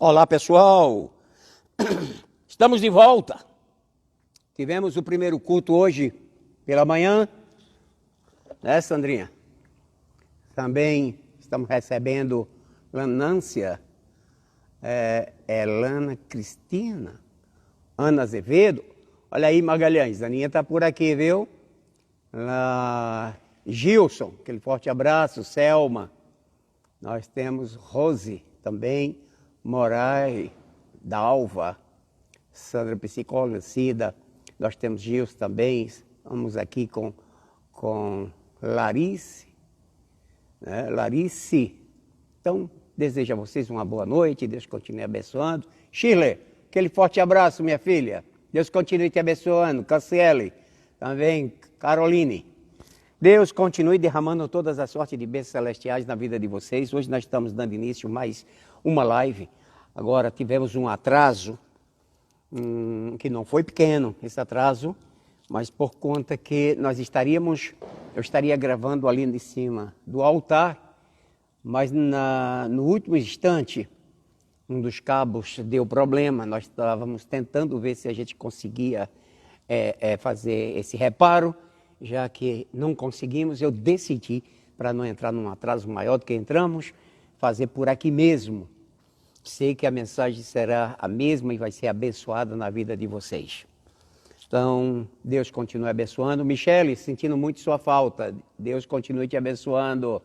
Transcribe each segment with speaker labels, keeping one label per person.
Speaker 1: Olá, pessoal! Estamos de volta. Tivemos o primeiro culto hoje pela manhã, né, Sandrinha? Também estamos recebendo Lanância, Elana Cristina, Ana Azevedo. Olha aí, Magalhães, a Aninha está por aqui, viu? Gilson, aquele forte abraço. Selma. Nós temos Rose também, Moraes, Dalva, Sandra Psicóloga, Cida. Nós temos Gilson também. Estamos aqui com Larice. Né? Larice. Então, desejo a vocês uma boa noite. Deus continue abençoando. Shirley, aquele forte abraço, minha filha. Deus continue te abençoando. Cassiele, também Caroline. Deus continue derramando todas as sortes de bênçãos celestiais na vida de vocês. Hoje nós estamos dando início a mais uma live. Agora tivemos um atraso, que não foi pequeno esse atraso, mas por conta que eu estaria gravando ali em cima do altar, mas no último instante, um dos cabos deu problema. Nós estávamos tentando ver se a gente conseguia fazer esse reparo. Já que não conseguimos, eu decidi, para não entrar num atraso maior do que entramos, fazer por aqui mesmo. Sei que a mensagem será a mesma e vai ser abençoada na vida de vocês. Então, Deus continue abençoando. Michele, sentindo muito sua falta, Deus continue te abençoando.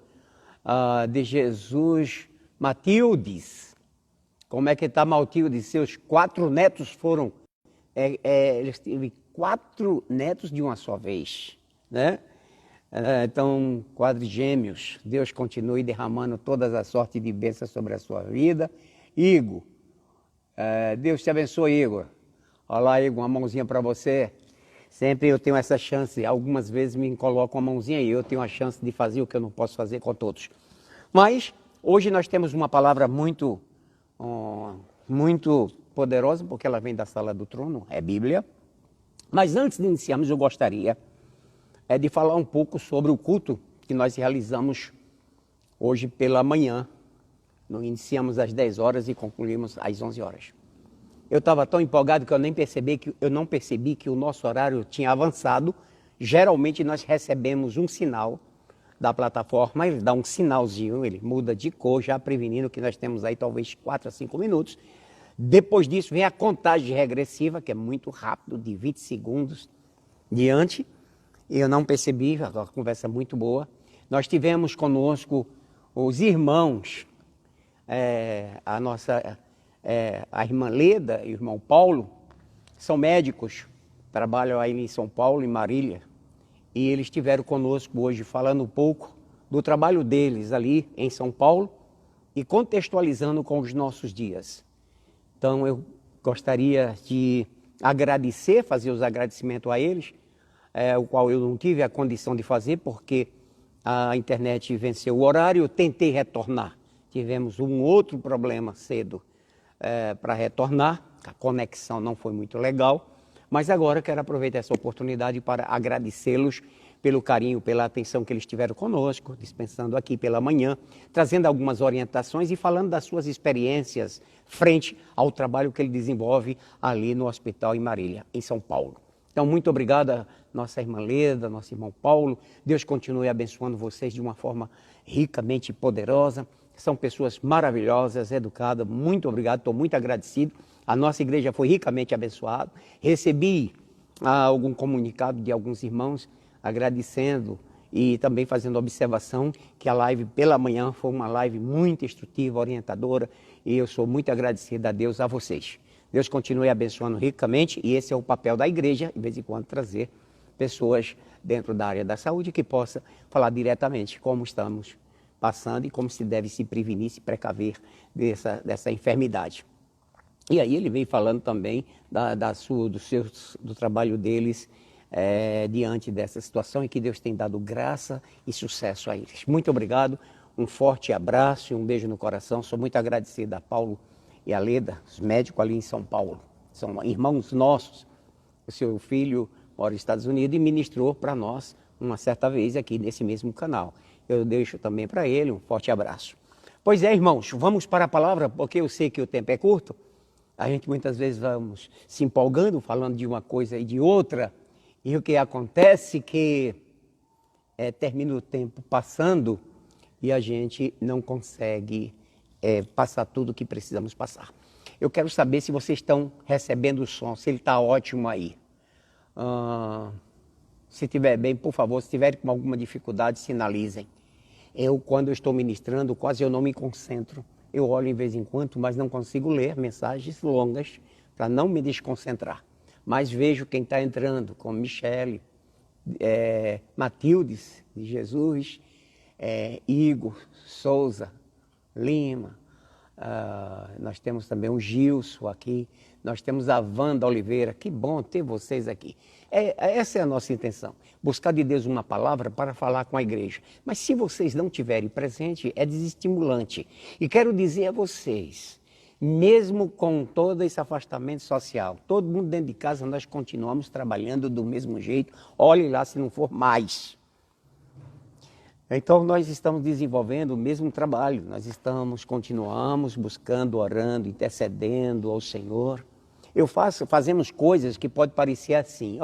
Speaker 1: De Jesus, Matildes, como é que está Matildes? Seus 4 netos foram, eles tiveram 4 netos de uma só vez, né? Então, quadrigêmeos, Deus continue derramando todas as sortes de bênçãos sobre a sua vida. Igor, Deus te abençoe, Igor. Olha lá, Igor, uma mãozinha para você. Sempre eu tenho essa chance, algumas vezes me colocam uma mãozinha e eu tenho a chance de fazer o que eu não posso fazer com todos. Mas, hoje nós temos uma palavra muito poderosa, porque ela vem da sala do trono, é Bíblia. Mas antes de iniciarmos, eu gostaria de falar um pouco sobre o culto que nós realizamos hoje pela manhã. Nós iniciamos às 10 horas e concluímos às 11 horas. Eu estava tão empolgado que eu não percebi que o nosso horário tinha avançado. Geralmente nós recebemos um sinal da plataforma, ele dá um sinalzinho, ele muda de cor, já prevenindo que nós temos aí talvez 4 a 5 minutos. Depois disso vem a contagem regressiva, que é muito rápido, de 20 segundos diante. E eu não percebi, a conversa é muito boa. Nós tivemos conosco os irmãos, a irmã Leda e o irmão Paulo, são médicos, trabalham aí em São Paulo, em Marília. E eles estiveram conosco hoje falando um pouco do trabalho deles ali em São Paulo e contextualizando com os nossos dias. Então, eu gostaria de agradecer, fazer os agradecimentos a eles, o qual eu não tive a condição de fazer, porque a internet venceu o horário. Eu tentei retornar, tivemos um outro problema cedo para retornar, a conexão não foi muito legal, mas agora quero aproveitar essa oportunidade para agradecê-los pelo carinho, pela atenção que eles tiveram conosco, dispensando aqui pela manhã, trazendo algumas orientações e falando das suas experiências frente ao trabalho que ele desenvolve ali no hospital em Marília, em São Paulo. Então, muito obrigado, nossa irmã Leda, nosso irmão Paulo. Deus continue abençoando vocês de uma forma ricamente poderosa. São pessoas maravilhosas, educadas. Muito obrigado, estou muito agradecido. A nossa igreja foi ricamente abençoada. Recebi algum comunicado de alguns irmãos agradecendo e também fazendo observação que a live pela manhã foi uma live muito instrutiva, orientadora, e eu sou muito agradecido a Deus, a vocês. Deus continue abençoando ricamente, e esse é o papel da igreja, de vez em quando trazer pessoas dentro da área da saúde que possa falar diretamente como estamos passando e como se deve se prevenir, se precaver dessa enfermidade. E aí ele veio falando também do trabalho deles diante dessa situação, e que Deus tem dado graça e sucesso a eles. Muito obrigado, um forte abraço e um beijo no coração. Sou muito agradecido a Paulo e a Leda, os médicos ali em São Paulo. São irmãos nossos. O seu filho mora nos Estados Unidos e ministrou para nós uma certa vez aqui nesse mesmo canal. Eu deixo também para ele um forte abraço. Pois é, irmãos, vamos para a palavra, porque eu sei que o tempo é curto. A gente muitas vezes vamos se empolgando, falando de uma coisa e de outra. E o que acontece que termina o tempo passando e a gente não consegue passar tudo o que precisamos passar. Eu quero saber se vocês estão recebendo o som, se ele está ótimo aí. Se estiver bem, por favor, se tiver com alguma dificuldade, sinalizem. Quando eu estou ministrando, quase eu não me concentro. Eu olho em vez em quando, mas não consigo ler mensagens longas para não me desconcentrar. Mas vejo quem está entrando, como Michele, Matildes de Jesus, Igor, Souza, Lima. Nós temos também o Gilson aqui, nós temos a Wanda Oliveira. Que bom ter vocês aqui. Essa é a nossa intenção, buscar de Deus uma palavra para falar com a igreja. Mas se vocês não tiverem presente, é desestimulante. E quero dizer a vocês, mesmo com todo esse afastamento social, todo mundo dentro de casa, nós continuamos trabalhando do mesmo jeito. Olhe lá se não for mais. Então nós estamos desenvolvendo o mesmo trabalho, continuamos buscando, orando, intercedendo ao Senhor. Fazemos coisas que pode parecer assim,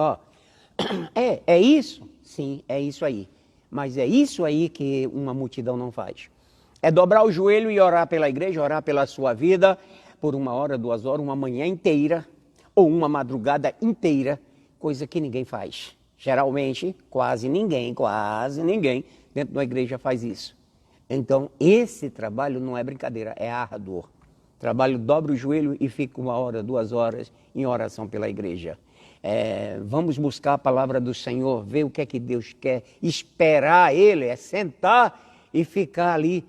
Speaker 1: é isso? Sim, é isso aí. Mas é isso aí que uma multidão não faz. É dobrar o joelho e orar pela igreja, orar pela sua vida, por 1 hora, 2 horas, uma manhã inteira, ou uma madrugada inteira, coisa que ninguém faz. Geralmente, quase ninguém dentro da igreja faz isso. Então, esse trabalho não é brincadeira, é árduo. Trabalho, dobra o joelho e fica 1 hora, 2 horas em oração pela igreja. Vamos buscar a palavra do Senhor, ver o que é que Deus quer, esperar Ele, sentar e ficar ali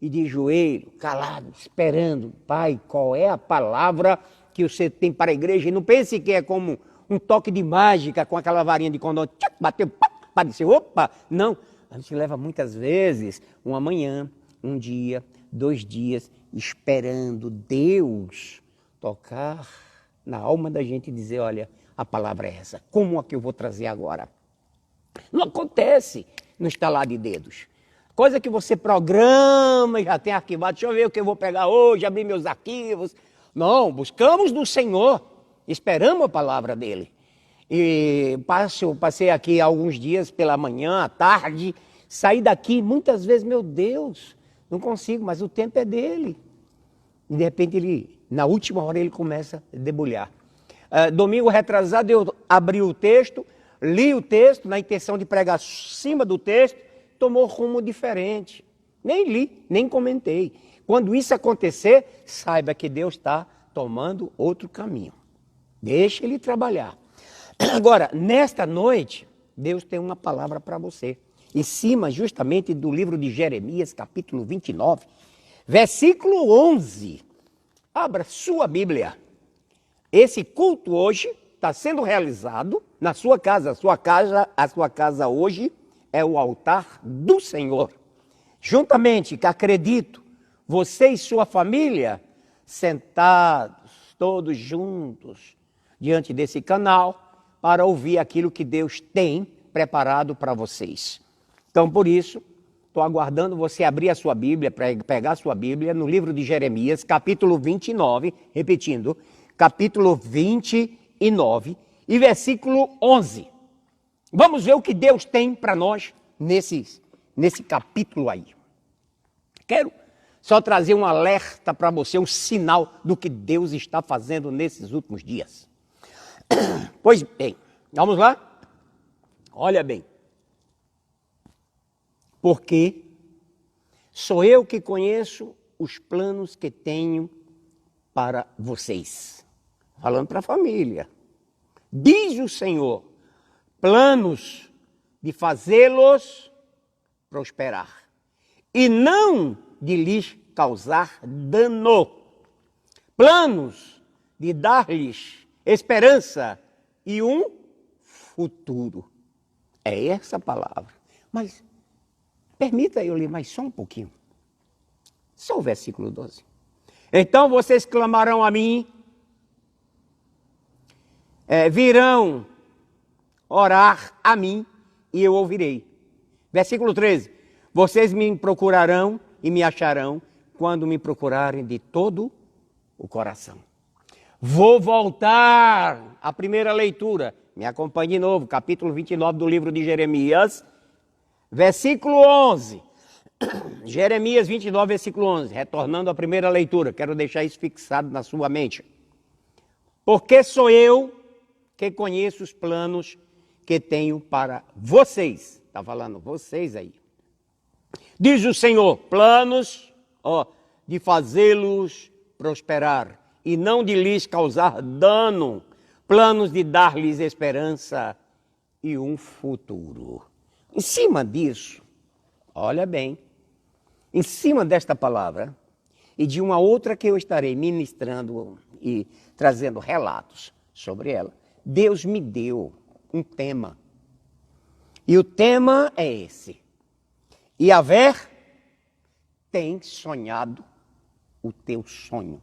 Speaker 1: e de joelho, calado, esperando. Pai, qual é a palavra que você tem para a igreja? E não pense que é como um toque de mágica com aquela varinha de condão, bateu, apareceu, opa! Não, a gente leva muitas vezes uma manhã, um dia, 2 dias, esperando Deus tocar na alma da gente e dizer, olha, a palavra é essa, como é que eu vou trazer agora? Não acontece no estalar de dedos. Coisa que você programa e já tem arquivado, deixa eu ver o que eu vou pegar hoje, abrir meus arquivos. Não, buscamos do Senhor, esperamos a palavra dele. E passei aqui alguns dias pela manhã, à tarde, saí daqui muitas vezes, meu Deus, não consigo, mas o tempo é dele. E de repente, na última hora, ele começa a debulhar. Domingo retrasado, eu abri o texto, li o texto, na intenção de pregar acima do texto, tomou rumo diferente. Nem li, nem comentei. Quando isso acontecer, saiba que Deus está tomando outro caminho. Deixa ele trabalhar. Agora, nesta noite, Deus tem uma palavra para você. Em cima, justamente, do livro de Jeremias, capítulo 29, versículo 11. Abra sua Bíblia. Esse culto hoje está sendo realizado na sua casa. A sua casa hoje é o altar do Senhor. Juntamente, que acredito, você e sua família, sentados, todos juntos, diante desse canal, para ouvir aquilo que Deus tem preparado para vocês. Então, por isso, estou aguardando você abrir a sua Bíblia, pegar a sua Bíblia no livro de Jeremias, capítulo 29, repetindo, capítulo 29 e versículo 11. Vamos ver o que Deus tem para nós nesse capítulo aí. Quero só trazer um alerta para você, um sinal do que Deus está fazendo nesses últimos dias. Pois bem, vamos lá? Olha bem. Porque sou eu que conheço os planos que tenho para vocês. Falando para a família. Diz o Senhor, planos de fazê-los prosperar e não de lhes causar dano. Planos de dar-lhes esperança e um futuro. É essa a palavra. Mas permita eu ler mais só um pouquinho. Só o versículo 12. Então vocês clamarão a mim, virão orar a mim e eu ouvirei. Versículo 13. Vocês me procurarão e me acharão quando me procurarem de todo o coração. Vou voltar à primeira leitura. Me acompanhe de novo, capítulo 29 do livro de Jeremias, versículo 11. Jeremias 29, versículo 11. Retornando à primeira leitura, quero deixar isso fixado na sua mente. Porque sou eu que conheço os planos que tenho para vocês. Está falando vocês aí. Diz o Senhor, planos de fazê-los prosperar e não de lhes causar dano, planos de dar-lhes esperança e um futuro. Em cima disso, olha bem, em cima desta palavra e de uma outra que eu estarei ministrando e trazendo relatos sobre ela, Deus me deu um tema. E o tema é esse. Yahvé tem sonhado o teu sonho.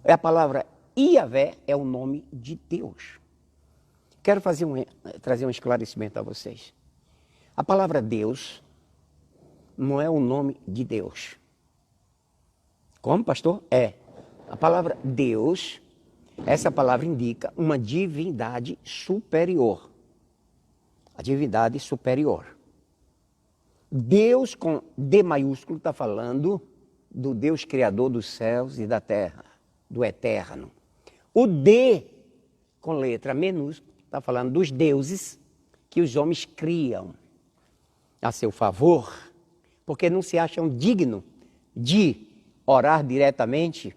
Speaker 1: A palavra Yahvé é o nome de Deus. Quero trazer um esclarecimento a vocês. A palavra Deus não é o nome de Deus. Como, pastor? É. A palavra Deus, essa palavra indica uma divindade superior. A divindade superior. Deus com D maiúsculo está falando do Deus criador dos céus e da terra, do eterno. O D com letra minúscula está falando dos deuses que os homens criam a seu favor, porque não se acham dignos de orar diretamente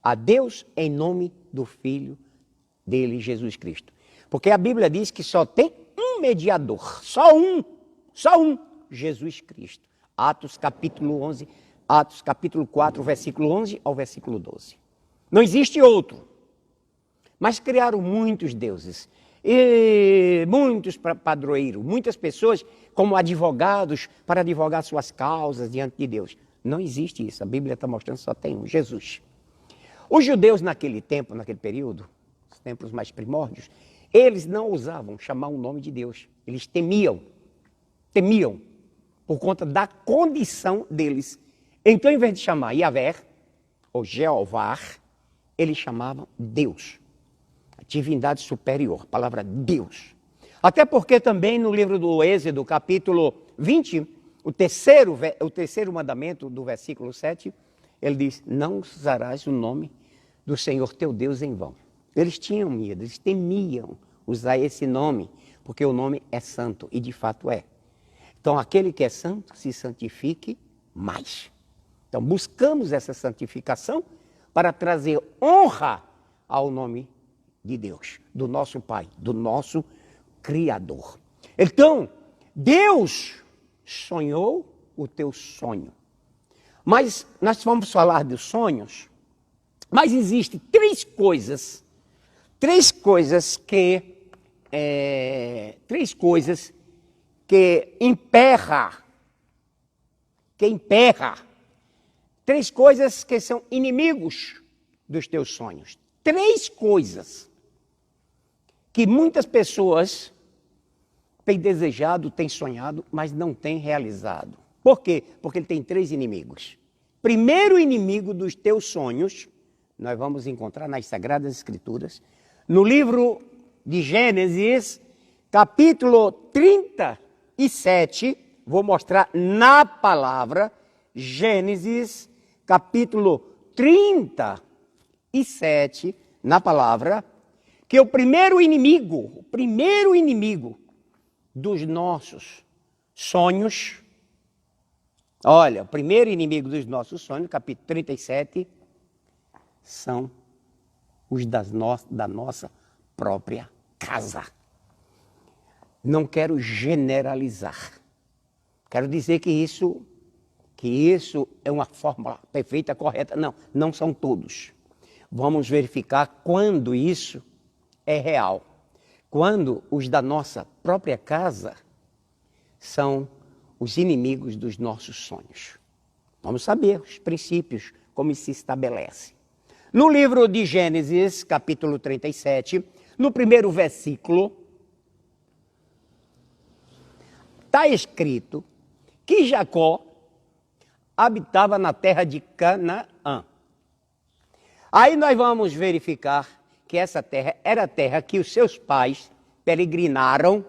Speaker 1: a Deus em nome do Filho dele, Jesus Cristo. Porque a Bíblia diz que só tem um mediador, só um, Jesus Cristo. Atos capítulo 11, Atos capítulo 4, versículo 11 ao versículo 12. Não existe outro. Mas criaram muitos deuses, e muitos padroeiros, muitas pessoas como advogados para advogar suas causas diante de Deus. Não existe isso, a Bíblia está mostrando que só tem um, Jesus. Os judeus naquele tempo, naquele período, os tempos mais primórdios, eles não ousavam chamar o nome de Deus, eles temiam por conta da condição deles. Então, em vez de chamar Yahvé, ou Jeová, eles chamavam Deus, a divindade superior, a palavra Deus. Até porque também no livro do Êxodo, capítulo 20, o terceiro mandamento do versículo 7, ele diz, não usarás o nome do Senhor teu Deus em vão. Eles tinham medo, eles temiam usar esse nome, porque o nome é santo, e de fato é. Então, aquele que é santo, se santifique mais. Então, buscamos essa santificação para trazer honra ao nome de Deus, do nosso Pai, do nosso Criador. Então, Deus sonhou o teu sonho. Mas nós vamos falar dos sonhos, mas existem três coisas que emperra, três coisas que são inimigos dos teus sonhos. Três coisas que muitas pessoas têm desejado, têm sonhado, mas não têm realizado. Por quê? Porque ele tem três inimigos. Primeiro inimigo dos teus sonhos, nós vamos encontrar nas Sagradas Escrituras, no livro de Gênesis, capítulo 37, vou mostrar na palavra, Gênesis, capítulo 37, na palavra, que o primeiro inimigo dos nossos sonhos, olha, o primeiro inimigo dos nossos sonhos, capítulo 37, são os da nossa própria casa. Não quero generalizar. Quero dizer que isso é uma fórmula perfeita, correta. Não são todos. Vamos verificar quando isso é real. Quando os da nossa própria casa são os inimigos dos nossos sonhos. Vamos saber os princípios, como se estabelece. No livro de Gênesis, capítulo 37, no primeiro versículo, está escrito que Jacó habitava na terra de Canaã. Aí nós vamos verificar que essa terra era a terra que os seus pais peregrinaram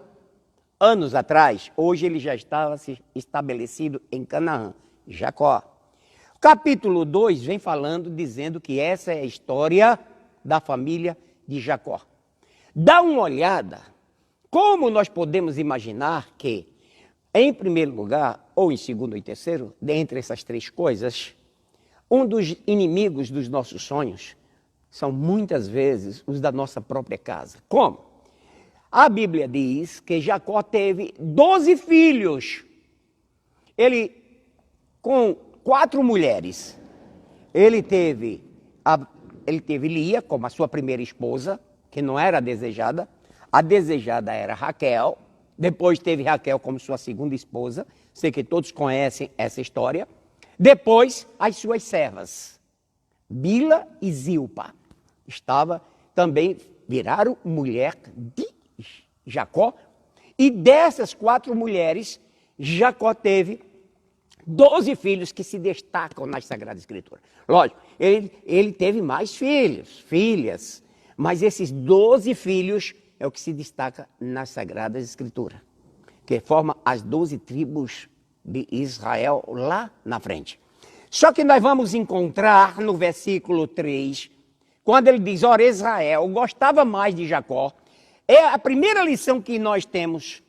Speaker 1: anos atrás. Hoje ele já estava estabelecido em Canaã, Jacó. Capítulo 2 vem falando, dizendo que essa é a história da família de Jacó. Dá uma olhada, como nós podemos imaginar que, em primeiro lugar, ou em segundo e terceiro, dentre essas três coisas, um dos inimigos dos nossos sonhos são muitas vezes os da nossa própria casa. Como? A Bíblia diz que Jacó teve 12 filhos. Ele, com 4 mulheres, ele teve Lia como a sua primeira esposa, que não era desejada. A desejada era Raquel. Depois teve Raquel como sua segunda esposa. Sei que todos conhecem essa história. Depois, as suas servas, Bila e Zilpa, viraram mulher de Jacó. E dessas 4 mulheres, Jacó teve 12 filhos que se destacam nas Sagradas Escrituras. Lógico, ele teve mais filhas, mas esses 12 filhos é o que se destaca nas Sagradas Escrituras, que forma as 12 tribos de Israel lá na frente. Só que nós vamos encontrar no versículo 3, quando ele diz, ora, Israel gostava mais de Jacó. É a primeira lição que nós temos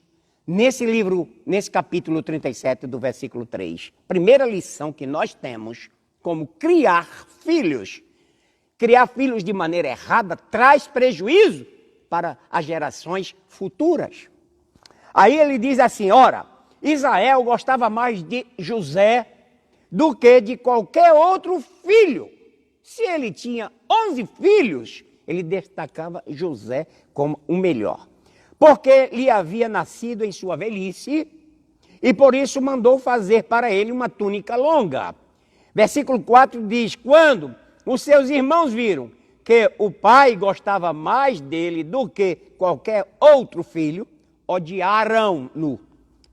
Speaker 1: nesse livro, nesse capítulo 37 do versículo 3. Primeira lição que nós temos, como criar filhos. Criar filhos de maneira errada traz prejuízo para as gerações futuras. Aí ele diz assim, ora, Israel gostava mais de José do que de qualquer outro filho. Se ele tinha 11 filhos, ele destacava José como o melhor, porque lhe havia nascido em sua velhice, e por isso mandou fazer para ele uma túnica longa. Versículo 4 diz, quando os seus irmãos viram que o pai gostava mais dele do que qualquer outro filho, odiaram-no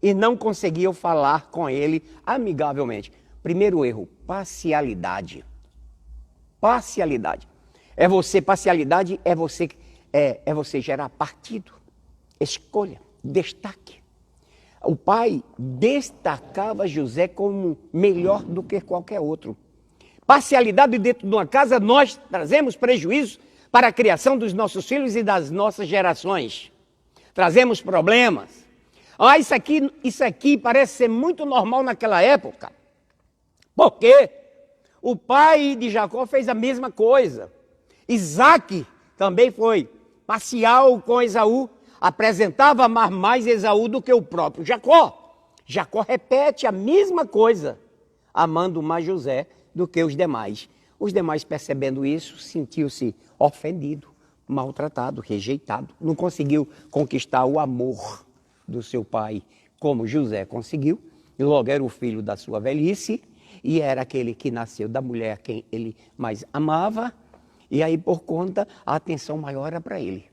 Speaker 1: e não conseguiam falar com ele amigavelmente. Primeiro erro, parcialidade. Parcialidade. Parcialidade é você gerar partido, escolha, destaque. O pai destacava José como melhor do que qualquer outro. Parcialidade dentro de uma casa, nós trazemos prejuízo para a criação dos nossos filhos e das nossas gerações. Trazemos problemas. Isso aqui parece ser muito normal naquela época. Porque o pai de Jacó fez a mesma coisa. Isaac também foi parcial com Esaú. Apresentava amar mais Esaú do que o próprio Jacó. Jacó repete a mesma coisa, amando mais José do que os demais. Os demais, percebendo isso, sentiu-se ofendido, maltratado, rejeitado. Não conseguiu conquistar o amor do seu pai como José conseguiu. E logo era o filho da sua velhice e era aquele que nasceu da mulher quem ele mais amava. E aí, por conta, a atenção maior era para ele.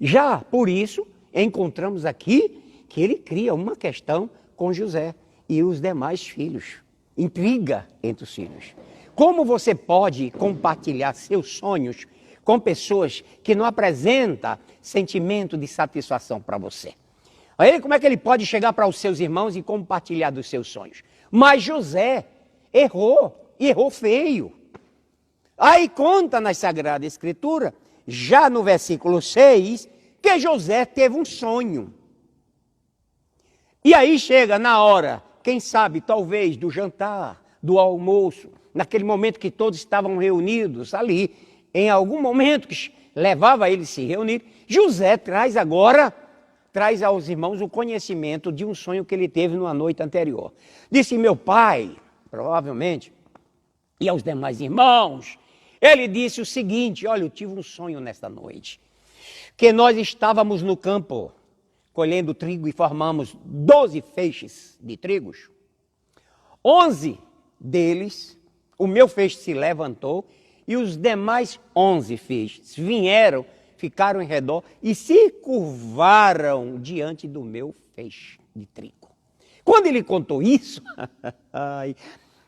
Speaker 1: Já por isso, encontramos aqui que ele cria uma questão com José e os demais filhos. Intriga entre os filhos. Como você pode compartilhar seus sonhos com pessoas que não apresentam sentimento de satisfação para você? Aí, como é que ele pode chegar para os seus irmãos e compartilhar dos seus sonhos? Mas José errou, e errou feio. Aí conta na Sagrada Escritura, já no versículo 6, que José teve um sonho. E aí chega na hora, quem sabe, talvez, do jantar, do almoço, naquele momento que todos estavam reunidos ali, em algum momento que levava a eles se reunir, José traz aos irmãos o conhecimento de um sonho que ele teve numa noite anterior. Disse, meu pai, provavelmente, e aos demais irmãos, ele disse o seguinte, olha, eu tive um sonho nesta noite, que nós estávamos no campo colhendo trigo e formamos 12 feixes de trigos. 11 deles, o meu feixe se levantou e os demais 11 feixes vieram, ficaram em redor e se curvaram diante do meu feixe de trigo. Quando ele contou isso,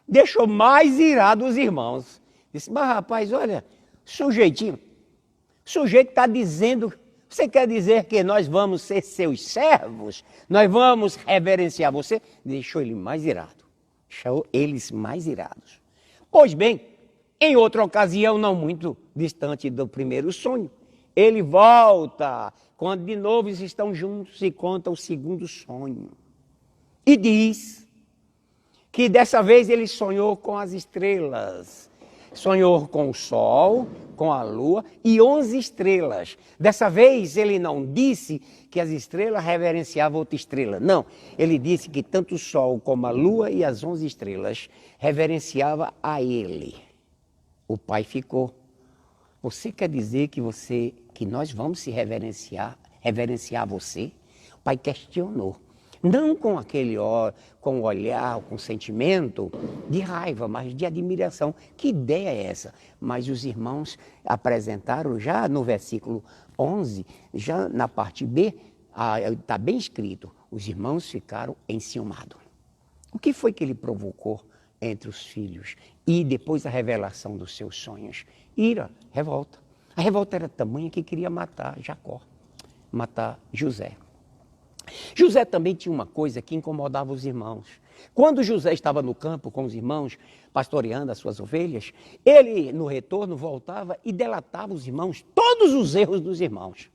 Speaker 1: deixou mais irado os irmãos. Disse, mas rapaz, olha, sujeitinho, o sujeito está dizendo, você quer dizer que nós vamos ser seus servos? Nós vamos reverenciar você? Deixou ele mais irado, deixou eles mais irados. Pois bem, em outra ocasião, não muito distante do primeiro sonho, ele volta, quando de novo eles estão juntos e conta o segundo sonho. E diz que dessa vez ele sonhou com as estrelas. Sonhou com o sol, com a lua e 11 estrelas. Dessa vez ele não disse que as estrelas reverenciavam outra estrela. Não, ele disse que tanto o sol como a lua e as 11 estrelas reverenciavam a ele. O pai ficou. Você quer dizer que nós vamos se reverenciar você? O pai questionou. Não com com o olhar, com o sentimento de raiva, mas de admiração. Que ideia é essa? Mas os irmãos apresentaram já no versículo 11, já na parte B, está bem escrito, os irmãos ficaram enciumados. O que foi que ele provocou entre os filhos? E depois a revelação dos seus sonhos. Ira, revolta. A revolta era tamanha que queria matar Jacó, matar José. José também tinha uma coisa que incomodava os irmãos. Quando José estava no campo com os irmãos, pastoreando as suas ovelhas, ele, no retorno, voltava e delatava os irmãos, todos os erros dos irmãos.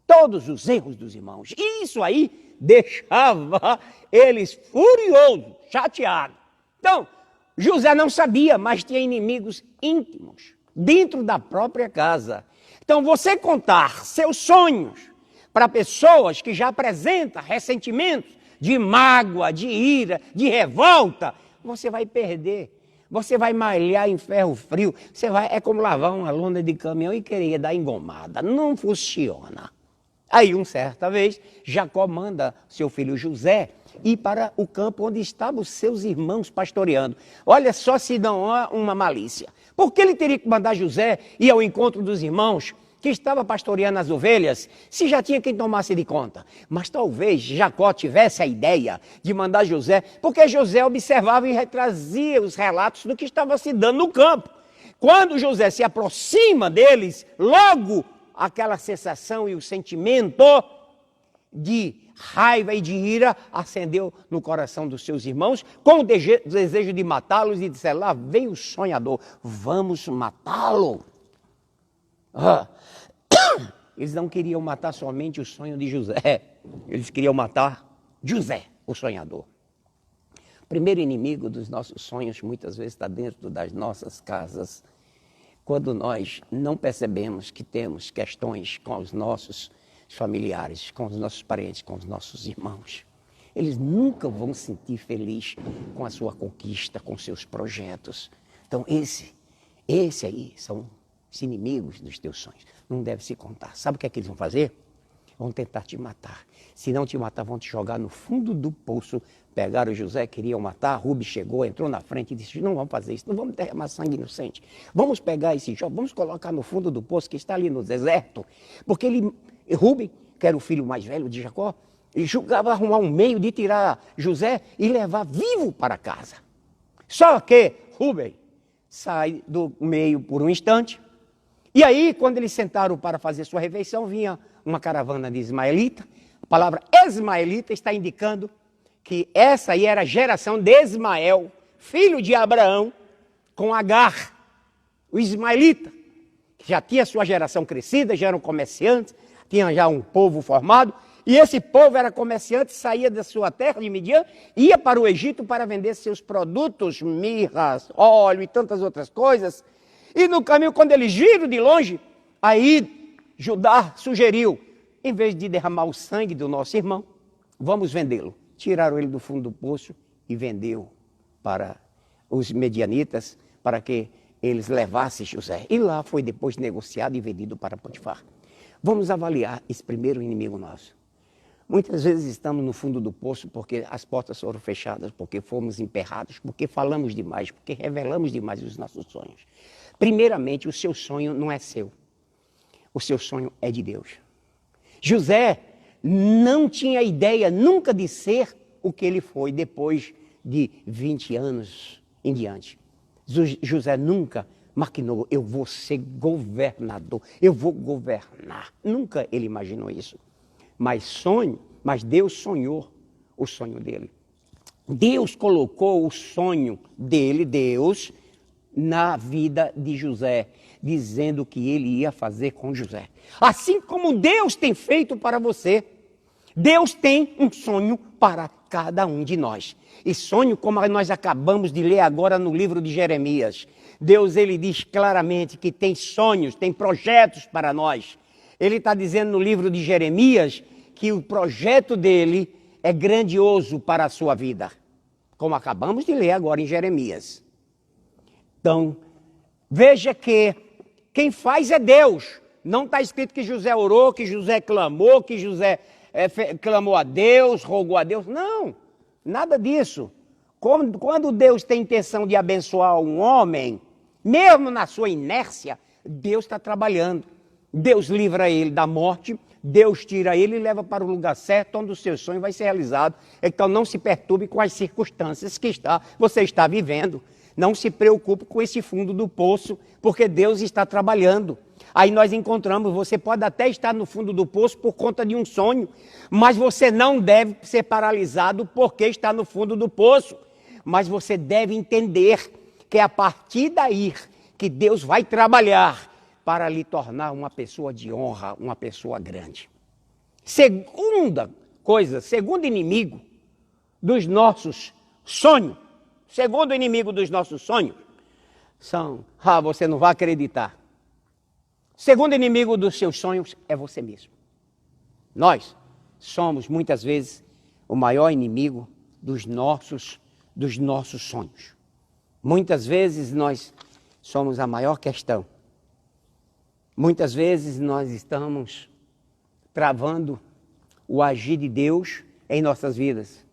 Speaker 1: Todos os erros dos irmãos. E isso aí deixava eles furiosos, chateados. Então, José não sabia, mas tinha inimigos íntimos, dentro da própria casa. Então, você contar seus sonhos para pessoas que já apresentam ressentimentos de mágoa, de ira, de revolta, você vai perder. Você vai malhar em ferro frio. É como lavar uma lona de caminhão e querer dar engomada. Não funciona. Aí, certa vez, Jacó manda seu filho José ir para o campo onde estavam os seus irmãos pastoreando. Olha só se não há uma malícia. Por que ele teria que mandar José ir ao encontro dos irmãos que estava pastoreando as ovelhas, se já tinha quem tomasse de conta? Mas talvez Jacó tivesse a ideia de mandar José, porque José observava e retrazia os relatos do que estava se dando no campo. Quando José se aproxima deles, logo aquela sensação e o sentimento de raiva e de ira acendeu no coração dos seus irmãos, com o desejo de matá-los, e disseram, lá vem o sonhador, vamos matá-lo. Eles não queriam matar somente o sonho de José, eles queriam matar José, o sonhador. O primeiro inimigo dos nossos sonhos muitas vezes está dentro das nossas casas, quando nós não percebemos que temos questões com os nossos familiares, com os nossos parentes, com os nossos irmãos. Eles nunca vão se sentir felizes com a sua conquista, com seus projetos. Então esse aí são os inimigos dos teus sonhos. Não deve se contar. Sabe o que é que eles vão fazer? Vão tentar te matar. Se não te matar, vão te jogar no fundo do poço. Pegaram o José, queriam matar, Rubem chegou, entrou na frente e disse, não vamos fazer isso, não vamos derramar sangue inocente. Vamos pegar esse jovem, vamos colocar no fundo do poço que está ali no deserto. Porque Rubem, que era o filho mais velho de Jacó, ele julgava arrumar um meio de tirar José e levar vivo para casa. Só que Rubem sai do meio por um instante. E aí, quando eles sentaram para fazer sua refeição, vinha uma caravana de ismaelita. A palavra ismaelita está indicando que essa aí era a geração de Ismael, filho de Abraão, com Agar, o ismaelita, que já tinha sua geração crescida, já eram comerciantes, tinha já um povo formado, e esse povo era comerciante, saía da sua terra de Midian, ia para o Egito para vender seus produtos, mirras, óleo e tantas outras coisas. E no caminho, quando eles viram de longe, aí Judá sugeriu, em vez de derramar o sangue do nosso irmão, vamos vendê-lo. Tiraram ele do fundo do poço e vendeu para os medianitas, para que eles levassem José. E lá foi depois negociado e vendido para Potifar. Vamos avaliar esse primeiro inimigo nosso. Muitas vezes estamos no fundo do poço porque as portas foram fechadas, porque fomos emperrados, porque falamos demais, porque revelamos demais os nossos sonhos. Primeiramente, o seu sonho não é seu. O seu sonho é de Deus. José não tinha ideia nunca de ser o que ele foi depois de 20 anos em diante. José nunca maquinou, eu vou ser governador, eu vou governar. Nunca ele imaginou isso. Mas Deus sonhou o sonho dele. Deus colocou o sonho dele, Deus, na vida de José, dizendo o que ele ia fazer com José. Assim como Deus tem feito para você, Deus tem um sonho para cada um de nós. E sonho, como nós acabamos de ler agora no livro de Jeremias. Deus, ele diz claramente que tem sonhos, tem projetos para nós. Ele está dizendo no livro de Jeremias que o projeto dele é grandioso para a sua vida. Como acabamos de ler agora em Jeremias. Então, veja que quem faz é Deus. Não está escrito que José orou, que José clamou, que José clamou a Deus, rogou a Deus. Não, nada disso. Quando Deus tem intenção de abençoar um homem, mesmo na sua inércia, Deus está trabalhando. Deus livra ele da morte, Deus tira ele e leva para o lugar certo, onde o seu sonho vai ser realizado. Então não se perturbe com as circunstâncias que você está vivendo. Não se preocupe com esse fundo do poço, porque Deus está trabalhando. Aí nós encontramos, você pode até estar no fundo do poço por conta de um sonho, mas você não deve ser paralisado porque está no fundo do poço. Mas você deve entender que é a partir daí que Deus vai trabalhar para lhe tornar uma pessoa de honra, uma pessoa grande. Segunda coisa, segundo inimigo dos nossos sonhos, segundo inimigo dos nossos sonhos, você não vai acreditar. Segundo inimigo dos seus sonhos é você mesmo. Nós somos muitas vezes o maior inimigo dos nossos sonhos. Muitas vezes nós somos a maior questão. Muitas vezes nós estamos travando o agir de Deus em nossas vidas.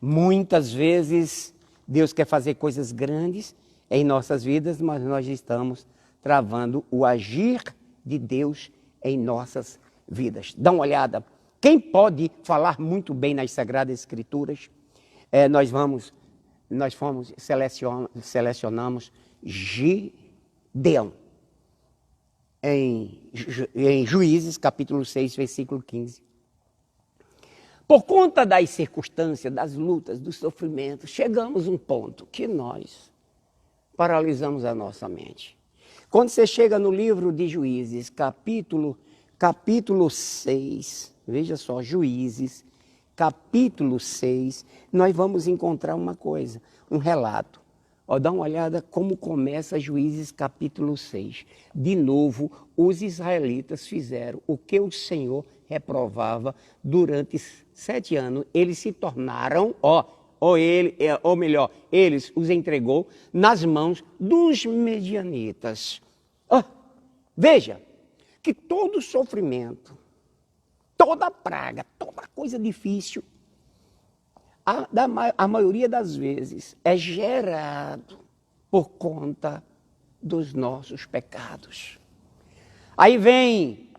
Speaker 1: Muitas vezes Deus quer fazer coisas grandes em nossas vidas, mas nós estamos travando o agir de Deus em nossas vidas. Dá uma olhada. Quem pode falar muito bem nas Sagradas Escrituras? Selecionamos Gideão. Em Juízes, capítulo 6, versículo 15. Por conta das circunstâncias, das lutas, dos sofrimentos, chegamos a um ponto que nós paralisamos a nossa mente. Quando você chega no livro de Juízes, capítulo 6, veja só, Juízes, capítulo 6, nós vamos encontrar uma coisa, um relato. Dá uma olhada como começa Juízes capítulo 6. De novo, os israelitas fizeram o que o Senhor reprovava durante 7 anos. Eles se tornaram, eles os entregou nas mãos dos medianitas. Veja que todo sofrimento, toda praga, toda coisa difícil, a maioria das vezes é gerado por conta dos nossos pecados. Aí vem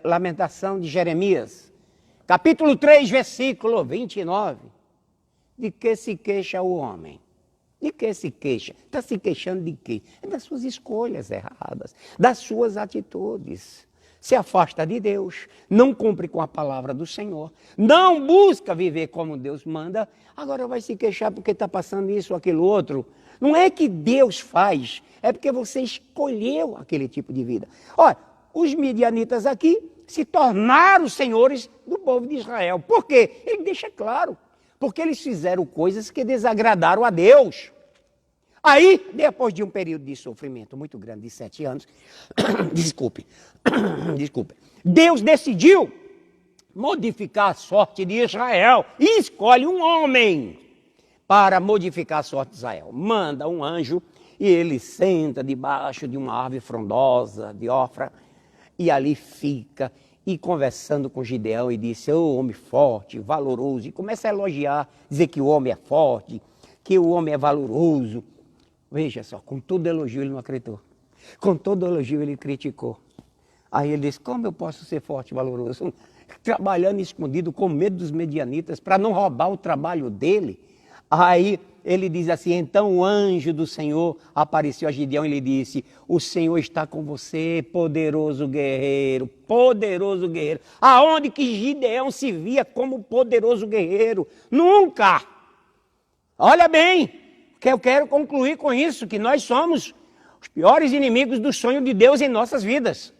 Speaker 1: Lamentação de Jeremias, capítulo 3, versículo 29. De que se queixa o homem? De que se queixa? Está se queixando de quê? É das suas escolhas erradas, das suas atitudes. Se afasta de Deus, não cumpre com a palavra do Senhor, não busca viver como Deus manda, agora vai se queixar porque está passando isso ou aquilo outro. Não é que Deus faz, é porque você escolheu aquele tipo de vida. Olha, os midianitas aqui se tornaram senhores do povo de Israel. Por quê? Ele deixa claro, porque eles fizeram coisas que desagradaram a Deus. Aí, depois de um período de sofrimento muito grande, de 7 anos, desculpe, Deus decidiu modificar a sorte de Israel e escolhe um homem para modificar a sorte de Israel. Manda um anjo e ele senta debaixo de uma árvore frondosa de Ofra e ali fica e conversando com Gideão e disse, homem forte, valoroso, e começa a elogiar, dizer que o homem é forte, que o homem é valoroso. Veja só, com todo elogio ele não acreditou. Com todo elogio ele criticou. Aí ele disse, como eu posso ser forte e valoroso? Trabalhando escondido com medo dos medianitas para não roubar o trabalho dele. Aí ele diz assim, então o anjo do Senhor apareceu a Gideão e lhe disse, o Senhor está com você, poderoso guerreiro, poderoso guerreiro. Aonde que Gideão se via como poderoso guerreiro? Nunca! Olha bem, que eu quero concluir com isso, que nós somos os piores inimigos do sonho de Deus em nossas vidas.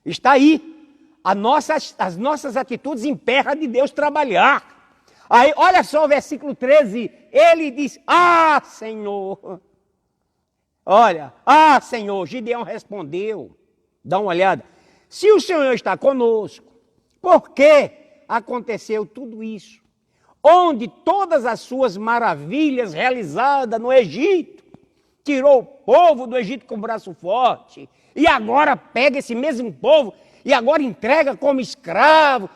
Speaker 1: Está aí. As nossas atitudes impedem de Deus trabalhar. Aí, olha só o versículo 13. Ele diz, Senhor. Olha, Senhor. Gideão respondeu. Dá uma olhada. Se o Senhor está conosco, por que aconteceu tudo isso? Onde todas as suas maravilhas realizadas no Egito, tirou o povo do Egito com o braço forte, e agora pega esse mesmo povo e agora entrega como escravo.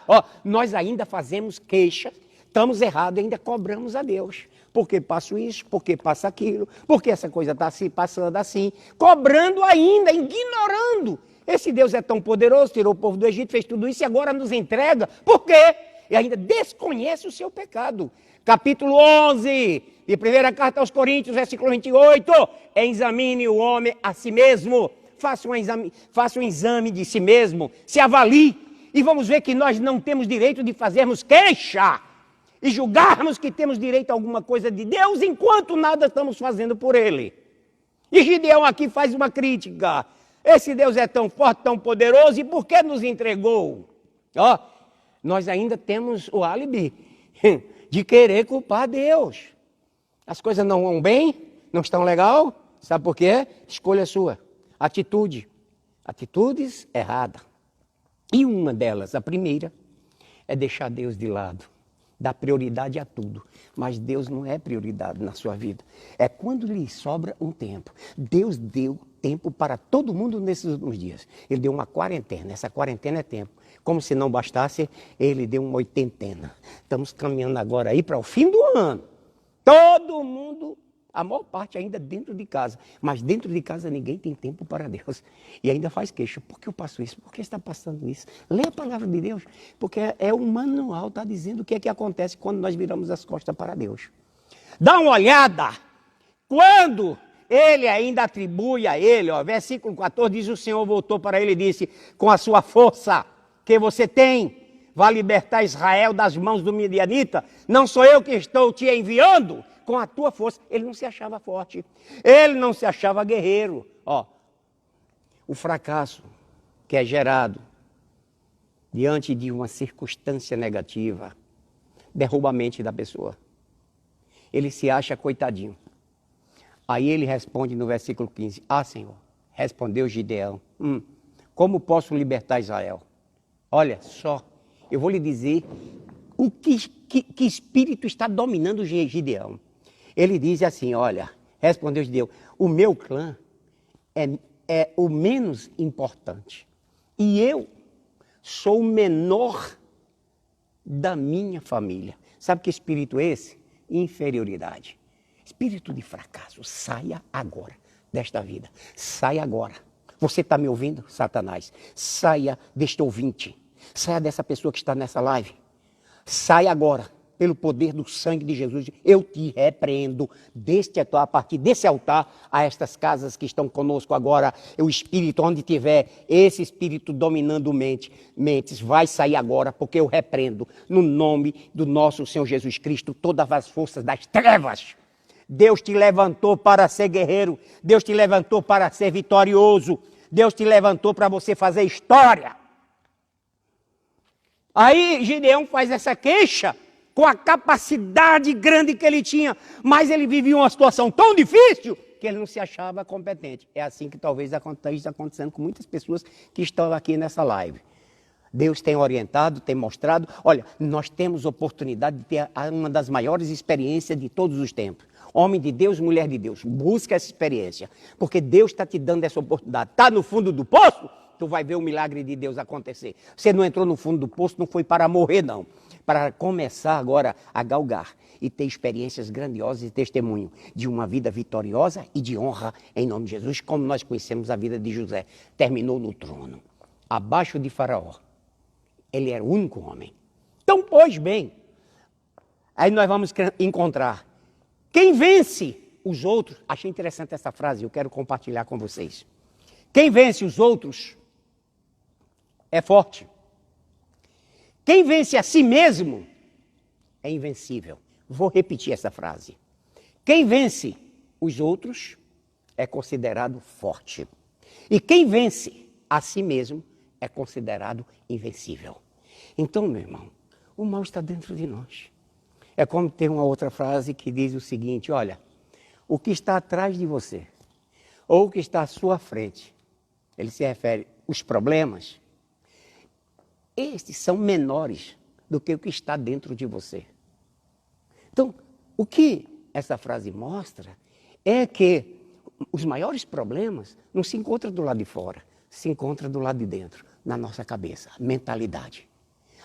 Speaker 1: Nós ainda fazemos queixa, estamos errados, ainda cobramos a Deus. Por que passa isso? Por que passa aquilo? Por que essa coisa está se passando assim? Cobrando ainda, ignorando. Esse Deus é tão poderoso, tirou o povo do Egito, fez tudo isso e agora nos entrega. Por quê? E ainda desconhece o seu pecado. Capítulo 11, de 1ª carta aos Coríntios, versículo 28. Examine o homem a si mesmo. Faça um exame de si mesmo, se avalie, e vamos ver que nós não temos direito de fazermos queixa e julgarmos que temos direito a alguma coisa de Deus enquanto nada estamos fazendo por Ele. E Gideão aqui faz uma crítica. Esse Deus é tão forte, tão poderoso, e por que nos entregou? Nós ainda temos o álibi de querer culpar Deus. As coisas não vão bem, não estão legal, sabe por quê? Escolha sua. Atitudes erradas. E uma delas, a primeira, é deixar Deus de lado, dar prioridade a tudo. Mas Deus não é prioridade na sua vida. É quando lhe sobra um tempo. Deus deu tempo para todo mundo nesses últimos dias. Ele deu uma quarentena, essa quarentena é tempo. Como se não bastasse, ele deu uma oitentena. Estamos caminhando agora aí para o fim do ano. Todo mundo, a maior parte ainda dentro de casa. Mas dentro de casa ninguém tem tempo para Deus. E ainda faz queixa. Por que eu passo isso? Por que está passando isso? Lê a palavra de Deus. Porque é o manual, está dizendo o que é que acontece quando nós viramos as costas para Deus. Dá uma olhada. Quando ele ainda atribui a ele, versículo 14, diz, o Senhor voltou para ele e disse, com a sua força que você tem, vai libertar Israel das mãos do midianita. Não sou eu que estou te enviando? Com a tua força. Ele não se achava forte. Ele não se achava guerreiro. O fracasso que é gerado diante de uma circunstância negativa derruba a mente da pessoa. Ele se acha coitadinho. Aí ele responde no versículo 15. Senhor, respondeu Gideão. Como posso libertar Israel? Olha só, eu vou lhe dizer o que espírito está dominando Gideão. Ele diz assim, olha, respondeu Gideão, o meu clã é o menos importante. E eu sou o menor da minha família. Sabe que espírito é esse? Inferioridade. Espírito de fracasso. Saia agora desta vida. Saia agora. Você está me ouvindo, Satanás? Saia deste ouvinte. Saia dessa pessoa que está nessa live. Saia agora. Pelo poder do sangue de Jesus, eu te repreendo a partir desse altar, a estas casas que estão conosco agora, o espírito, onde tiver esse espírito dominando mentes, vai sair agora, porque eu repreendo, no nome do nosso Senhor Jesus Cristo, todas as forças das trevas. Deus te levantou para ser guerreiro, Deus te levantou para ser vitorioso, Deus te levantou para você fazer história. Aí Gideão faz essa queixa, com a capacidade grande que ele tinha, mas ele vivia uma situação tão difícil que ele não se achava competente. É assim que talvez esteja acontecendo com muitas pessoas que estão aqui nessa live. Deus tem orientado, tem mostrado. Olha, nós temos oportunidade de ter uma das maiores experiências de todos os tempos. Homem de Deus, mulher de Deus, busca essa experiência, porque Deus está te dando essa oportunidade. Está no fundo do poço? Tu vai ver o milagre de Deus acontecer. Você não entrou no fundo do poço, não foi para morrer, não. Para começar agora a galgar e ter experiências grandiosas e testemunho de uma vida vitoriosa e de honra em nome de Jesus, como nós conhecemos a vida de José. Terminou no trono, abaixo de Faraó. Ele era o único homem. Então, pois bem, aí nós vamos encontrar Quem vence os outros, achei interessante essa frase, eu quero compartilhar com vocês. Quem vence os outros é forte. Quem vence a si mesmo é invencível. Vou repetir essa frase. Quem vence os outros é considerado forte. E quem vence a si mesmo é considerado invencível. Então, meu irmão, o mal está dentro de nós. É como tem uma outra frase que diz o seguinte, olha, o que está atrás de você, ou o que está à sua frente, ele se refere aos problemas, estes são menores do que o que está dentro de você. Então, o que essa frase mostra é que os maiores problemas não se encontram do lado de fora, se encontram do lado de dentro, na nossa cabeça, mentalidade.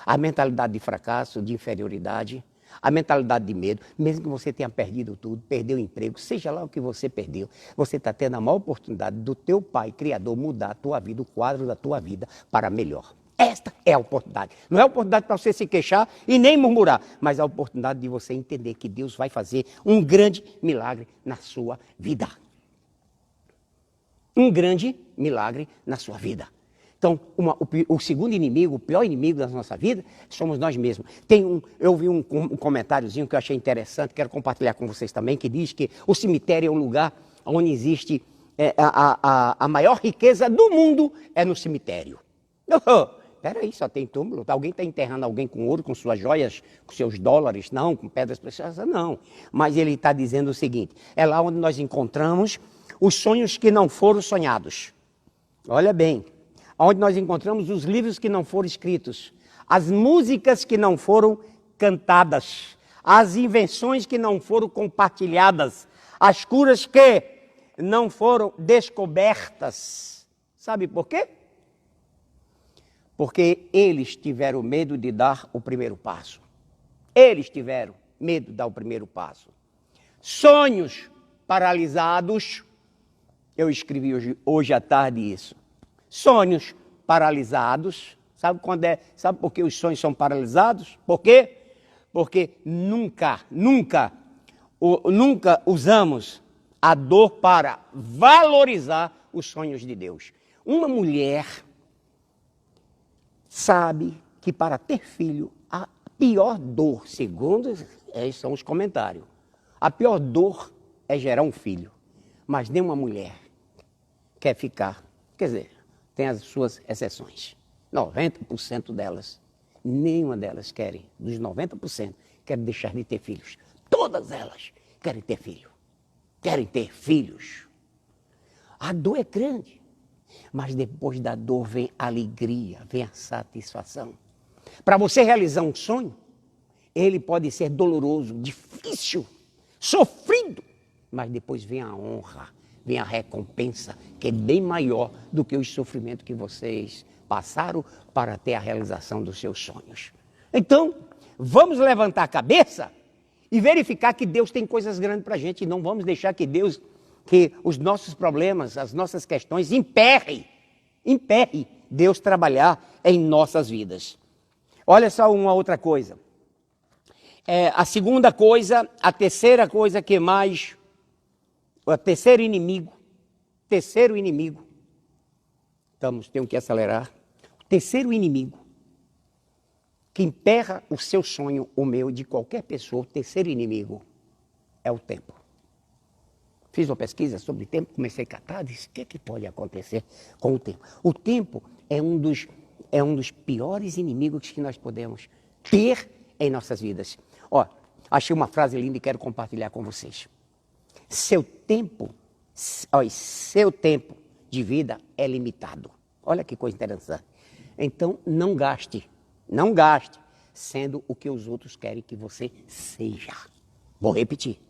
Speaker 1: A mentalidade de fracasso, de inferioridade, a mentalidade de medo, mesmo que você tenha perdido tudo, perdeu o emprego, seja lá o que você perdeu, você está tendo a maior oportunidade do teu Pai Criador mudar a tua vida, o quadro da tua vida para melhor. Esta é a oportunidade. Não é a oportunidade para você se queixar e nem murmurar, mas a oportunidade de você entender que Deus vai fazer um grande milagre na sua vida. Um grande milagre na sua vida. Então, o segundo inimigo, o pior inimigo da nossa vida, somos nós mesmos. Eu vi um comentáriozinho que eu achei interessante, quero compartilhar com vocês também, que diz que o cemitério é o lugar onde existe a maior riqueza do mundo é no cemitério. Peraí, só tem túmulo? Alguém está enterrando alguém com ouro, com suas joias, com seus dólares? Não, com pedras preciosas? Não. Mas ele está dizendo o seguinte, é lá onde nós encontramos os sonhos que não foram sonhados. Olha bem. Onde nós encontramos os livros que não foram escritos, as músicas que não foram cantadas, as invenções que não foram compartilhadas, as curas que não foram descobertas. Sabe por quê? Porque eles tiveram medo de dar o primeiro passo. Eles tiveram medo de dar o primeiro passo. Sonhos paralisados, eu escrevi hoje à tarde isso. Sonhos paralisados, sabe por que os sonhos são paralisados? Por quê? Porque nunca usamos a dor para valorizar os sonhos de Deus. Uma mulher sabe que para ter filho, a pior dor, segundo são os comentários, a pior dor é gerar um filho. Mas nenhuma mulher quer ficar, quer dizer, tem as suas exceções. 90% delas, nenhuma delas querem, dos 90%, querem deixar de ter filhos. Todas elas querem ter filho. Querem ter filhos. A dor é grande, mas depois da dor vem a alegria, vem a satisfação. Para você realizar um sonho, ele pode ser doloroso, difícil, sofrido, mas depois vem a honra, vem a recompensa, que é bem maior do que os sofrimentos que vocês passaram para ter a realização dos seus sonhos. Então, vamos levantar a cabeça e verificar que Deus tem coisas grandes para a gente. E não vamos deixar que os nossos problemas, as nossas questões emperre Deus trabalhar em nossas vidas. Olha só uma outra coisa. A segunda coisa, a terceira coisa que mais... O terceiro inimigo, temos que acelerar. O terceiro inimigo que emperra o seu sonho, o meu, de qualquer pessoa, o terceiro inimigo é o tempo. Fiz uma pesquisa sobre o tempo, comecei a catar, disse, o que pode acontecer com o tempo? O tempo é um dos piores inimigos que nós podemos ter em nossas vidas. Achei uma frase linda e quero compartilhar com vocês. Seu tempo de vida é limitado. Olha que coisa interessante. Então, não gaste sendo o que os outros querem que você seja. Vou repetir.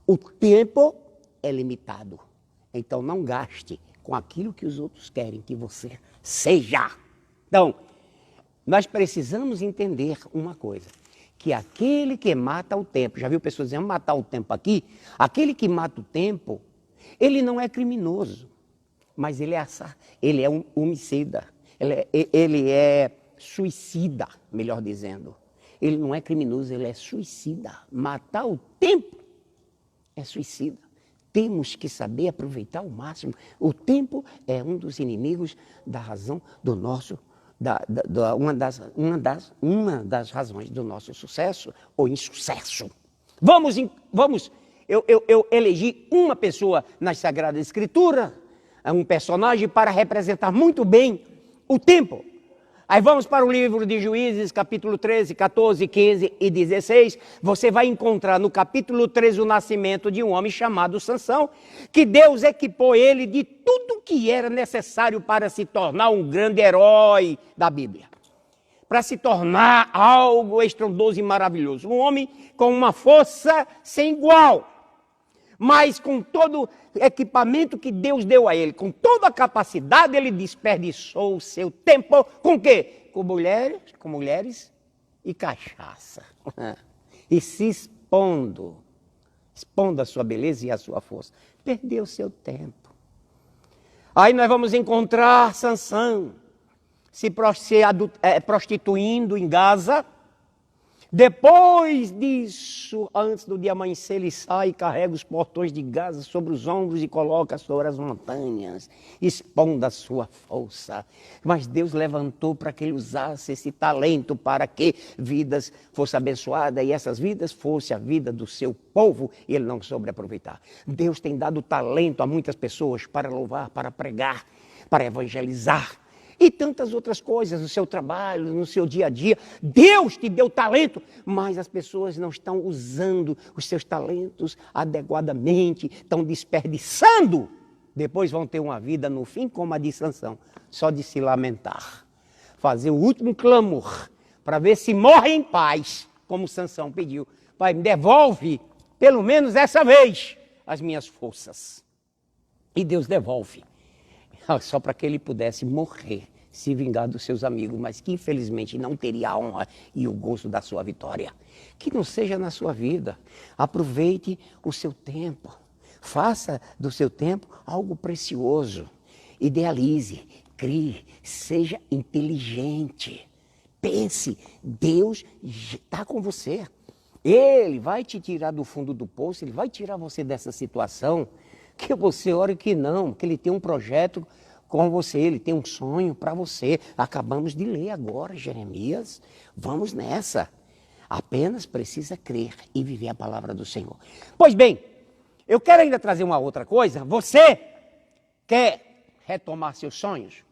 Speaker 1: O tempo é limitado. Então, não gaste com aquilo que os outros querem que você seja. Então, nós precisamos entender uma coisa. Que aquele que mata o tempo, já viu pessoas dizendo, matar o tempo aqui? Aquele que mata o tempo, ele não é criminoso, mas ele é um homicida, ele é suicida, melhor dizendo. Ele não é criminoso, ele é suicida. Matar o tempo é suicida. Temos que saber aproveitar ao máximo. O tempo é um dos inimigos da razão do nosso, uma das razões do nosso sucesso ou insucesso. Eu elegi uma pessoa nas Sagradas Escrituras, um personagem para representar muito bem o tempo. Aí vamos para o livro de Juízes, capítulo 13, 14, 15 e 16. Você vai encontrar no capítulo 13 o nascimento de um homem chamado Sansão, que Deus equipou ele de tudo que era necessário para se tornar um grande herói da Bíblia. Para se tornar algo estrondoso e maravilhoso. Um homem com uma força sem igual. Mas com todo o equipamento que Deus deu a ele, com toda a capacidade, ele desperdiçou o seu tempo com o quê? Com mulheres e cachaça. E se expondo a sua beleza e a sua força. Perdeu o seu tempo. Aí nós vamos encontrar Sansão se prostituindo em Gaza. Depois disso, antes do dia amanhecer, ele sai e carrega os portões de Gaza sobre os ombros e coloca sobre as montanhas, expondo a sua força. Mas Deus levantou para que ele usasse esse talento para que vidas fossem abençoadas e essas vidas fossem a vida do seu povo e ele não soube aproveitar. Deus tem dado talento a muitas pessoas para louvar, para pregar, para evangelizar. E tantas outras coisas no seu trabalho, no seu dia a dia. Deus te deu talento, mas as pessoas não estão usando os seus talentos adequadamente, estão desperdiçando. Depois vão ter uma vida no fim como a de Sansão, só de se lamentar. Fazer o último clamor para ver se morre em paz, como Sansão pediu. Pai, me devolve, pelo menos essa vez, as minhas forças. E Deus devolve. Só para que ele pudesse morrer, se vingar dos seus amigos, mas que infelizmente não teria a honra e o gozo da sua vitória. Que não seja na sua vida. Aproveite o seu tempo. Faça do seu tempo algo precioso. Idealize, crie, seja inteligente. Pense, Deus está com você. Ele vai te tirar do fundo do poço, ele vai tirar você dessa situação. Que você ore que não, que ele tem um projeto com você, ele tem um sonho para você. Acabamos de ler agora, Jeremias. Vamos nessa. Apenas precisa crer e viver a palavra do Senhor. Pois bem, eu quero ainda trazer uma outra coisa. Você quer retomar seus sonhos?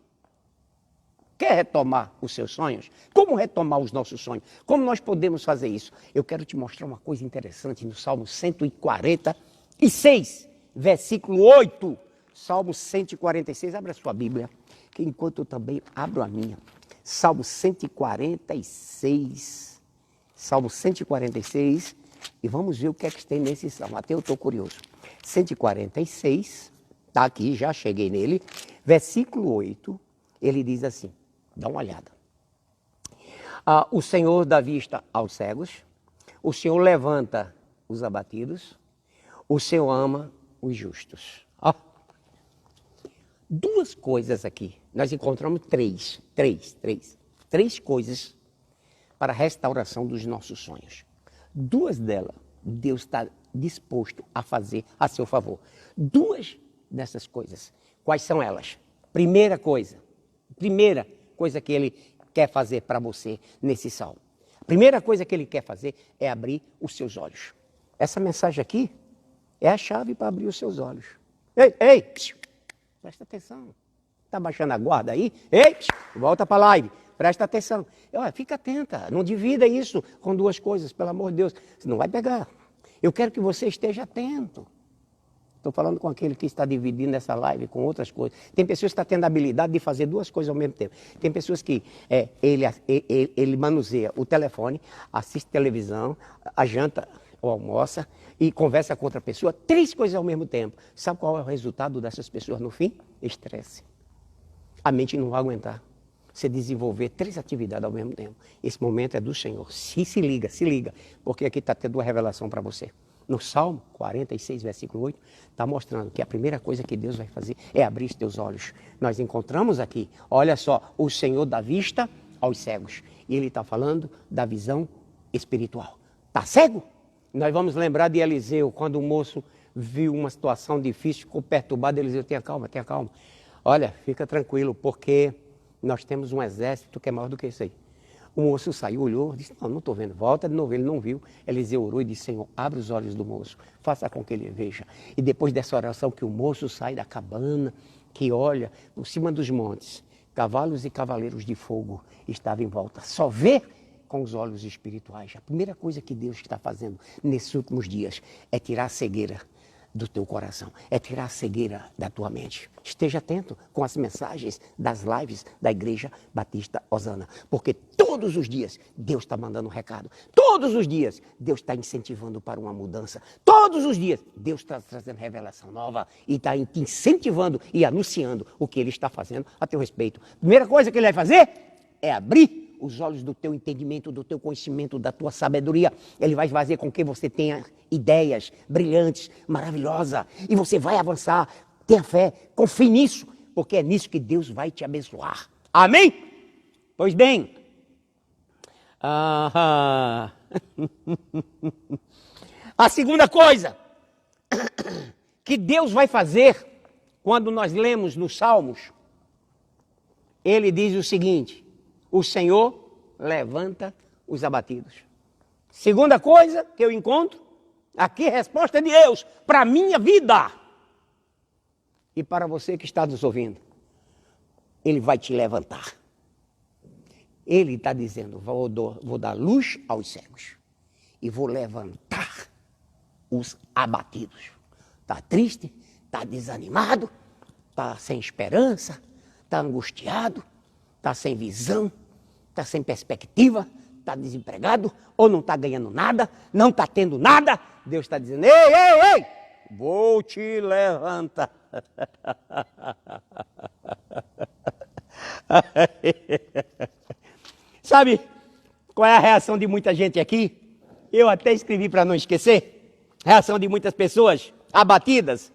Speaker 1: Quer retomar os seus sonhos? Como retomar os nossos sonhos? Como nós podemos fazer isso? Eu quero te mostrar uma coisa interessante no Salmo 146. Versículo 8, Salmo 146, abra a sua Bíblia, que enquanto eu também abro a minha. Salmo 146, e vamos ver o que é que tem nesse salmo, até eu estou curioso. 146, está aqui, já cheguei nele, versículo 8, ele diz assim, dá uma olhada. O Senhor dá vista aos cegos, o Senhor levanta os abatidos, o Senhor ama os justos. Duas coisas aqui. Nós encontramos três coisas para a restauração dos nossos sonhos. Duas delas, Deus está disposto a fazer a seu favor. Duas dessas coisas. Quais são elas? Primeira coisa que Ele quer fazer para você nesse salmo. A primeira coisa que Ele quer fazer é abrir os seus olhos. Essa mensagem aqui é a chave para abrir os seus olhos. Ei, presta atenção. Está baixando a guarda aí? Ei, volta para a live. Presta atenção. Fica atenta. Não divida isso com duas coisas, pelo amor de Deus. Você não vai pegar. Eu quero que você esteja atento. Estou falando com aquele que está dividindo essa live com outras coisas. Tem pessoas que estão tendo a habilidade de fazer duas coisas ao mesmo tempo. Tem pessoas que ele manuseia o telefone, assiste televisão, a janta ou almoça e conversa com outra pessoa, três coisas ao mesmo tempo. Sabe qual é o resultado dessas pessoas no fim? Estresse. A mente não vai aguentar você desenvolver três atividades ao mesmo tempo. Esse momento é do Senhor. Se liga, porque aqui está tendo uma revelação para você. No Salmo 46, versículo 8, está mostrando que a primeira coisa que Deus vai fazer é abrir os teus olhos. Nós encontramos aqui, olha só, o Senhor dá vista aos cegos. E Ele está falando da visão espiritual. Está cego? Nós vamos lembrar de Eliseu, quando o moço viu uma situação difícil, ficou perturbado. Eliseu, tenha calma, tenha calma. Olha, fica tranquilo, porque nós temos um exército que é maior do que isso aí. O moço saiu, olhou, disse, não estou vendo. Volta de novo, ele não viu. Eliseu orou e disse, Senhor, abre os olhos do moço, faça com que ele veja. E depois dessa oração que o moço sai da cabana, que olha por cima dos montes, cavalos e cavaleiros de fogo estavam em volta. Só vê com os olhos espirituais. A primeira coisa que Deus está fazendo nesses últimos dias é tirar a cegueira do teu coração, é tirar a cegueira da tua mente. Esteja atento com as mensagens das lives da Igreja Batista Osana, porque todos os dias Deus está mandando um recado, todos os dias Deus está incentivando para uma mudança, todos os dias Deus está trazendo revelação nova e está te incentivando e anunciando o que Ele está fazendo a teu respeito. Primeira coisa que Ele vai fazer é abrir os olhos do teu entendimento, do teu conhecimento, da tua sabedoria. Ele vai fazer com que você tenha ideias brilhantes, maravilhosas. E você vai avançar. Tenha fé, confie nisso, porque é nisso que Deus vai te abençoar. Amém? Pois bem. A segunda coisa que Deus vai fazer quando nós lemos nos Salmos, Ele diz o seguinte: o Senhor levanta os abatidos. Segunda coisa que eu encontro, aqui a resposta de Deus para a minha vida e para você que está nos ouvindo. Ele vai te levantar. Ele está dizendo, vou dar luz aos cegos e vou levantar os abatidos. Está triste, está desanimado, está sem esperança, está angustiado, está sem visão, está sem perspectiva, está desempregado ou não está ganhando nada, não está tendo nada. Deus está dizendo, ei, vou te levantar. Sabe qual é a reação de muita gente aqui? Eu até escrevi para não esquecer. Reação de muitas pessoas abatidas,